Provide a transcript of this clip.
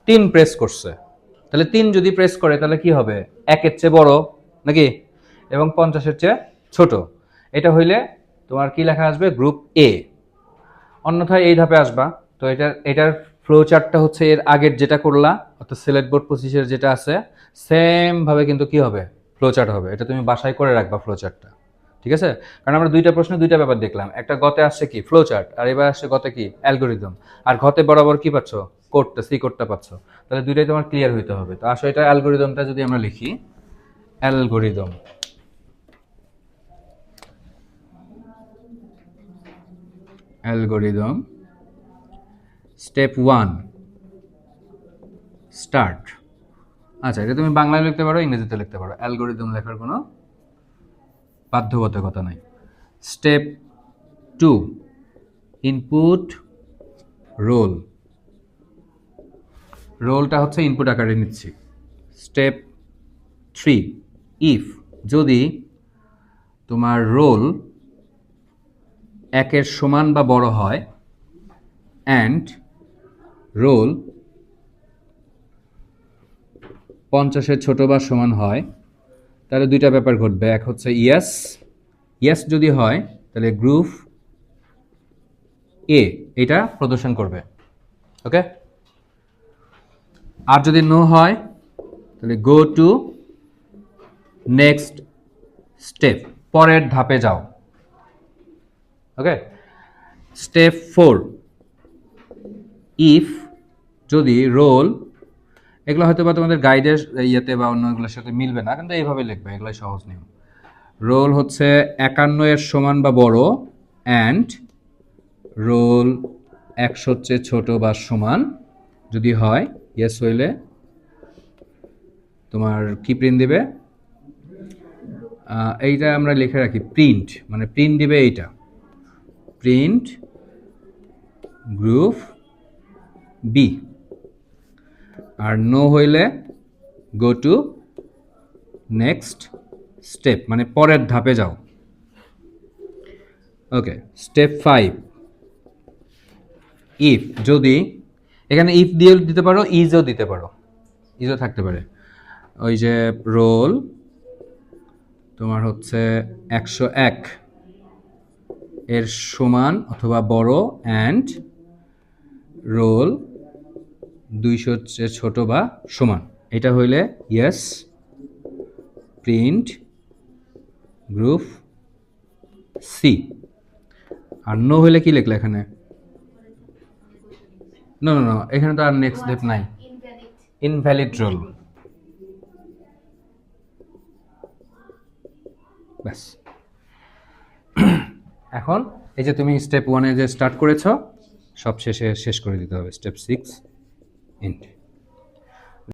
3 press করছে, তাহলে 3 যদি প্রেস করে তাহলে কি হবে, 1-এর চেয়ে বড় নাকি, এবং 50-এর চেয়ে ছোট। এটা হইলে তোমার কি লেখা আসবে, গ্রুপ এ। অন্যথায় এই ধাপে আসবা, তো এটার ফ্লো চার্টটা হচ্ছে এর আগের যেটা করলা, অর্থাৎ সিলেক্ট বোর্ড 25-এর যেটা আছে সেম ভাবে কিন্তু কি হবে, ফ্লো চার্ট হবে। এটা তুমি বাসায় করে রাখবা ফ্লো চার্টটা, ঠিক আছে? কারণ আমরা দুইটা প্রশ্নে দুইটা ব্যাপার দেখলাম, একটা গতে আসছে কি ফ্লো চার্ট, আর এবার আসছে গতে কি অ্যালগোরিদম। আর ঘতে বরাবর কি পাচ্ছ, কোডটা, সি কোডটা পাচ্ছ। তাহলে দুইটাই তোমার ক্লিয়ার হইতে হবে। তো আসলে এটা অ্যালগোরিদমটা যদি আমরা লিখি, অ্যালগোরিদম, অ্যালগোরিদম স্টেপ 1 স্টার্ট। আচ্ছা, এটা তুমি বাংলায় লিখতে পারো, ইংরেজিতে লিখতে পারো, অ্যালগোরিদম লেখার কোনো বাধ্যবাধকতা নাই। স্টেপ 2 ইনপুট রোল, রোলটা হচ্ছে ইনপুট আকারে নিচ্ছি। স্টেপ 3 ইফ, যদি তোমার রোল 1-এর সমান বা বড় হয় অ্যান্ড রোল 50-এর ছোট বা সমান হয়, তাহলে দুইটা ব্যাপার ঘটবে। এক হচ্ছে ইয়েস, ইয়েস যদি হয় তাহলে গ্রুপ এ এটা প্রদর্শন করবে, ওকে? আর যদি নো হয় তাহলে গো টু নেক্সট স্টেপ, পরের ধাপে যাও, ওকে? স্টেপ 4 ইফ, যদি রোল, এগুলো হয়তো বা তোমাদের গাইডের ইয়েতে বা অন্যগুলোর সাথে মিলবে না, কিন্তু এইভাবে লিখবে, এগুলো সহজ নিয়ম। রোল হচ্ছে 51-এর সমান বা বড় অ্যান্ড রোল 100-র চেয়ে ছোট বা সমান যদি হয়, ইয়েস হইলে তোমার কি প্রিন্ট দিবে, এইটা আমরা লিখে রাখি প্রিন্ট, মানে প্রিন্ট দিবে এইটা, প্রিন্ট গ্রুপ বি। আর নো হইলে গো টু নেক্সট স্টেপ, মানে পরের ধাপে যাও, ওকে? স্টেপ 5 ইফ, যদি, এখানে ইফ দিয়ে দিতে পারো, ইজও দিতে পারো, ইজও থাকতে পারে। ওই যে রোল তোমার হচ্ছে 101 এর সমান অথবা বড় অ্যান্ড রোল 200-র চেয়ে ছোট বা সমান, এটা হইলে ইয়েস প্রিন্ট গ্রুপ সি। আর নো হইলে কি লিখলে এখানে, নো নো নো, এখানে তো আর নেক্সট স্টেপ নাই, ইনভ্যালিড রোল, ব্যাস। এখন এই যে তুমি স্টেপ 1-এ যে স্টার্ট করেছো, সব শেষ করে দিতে হবে। Step 6 and.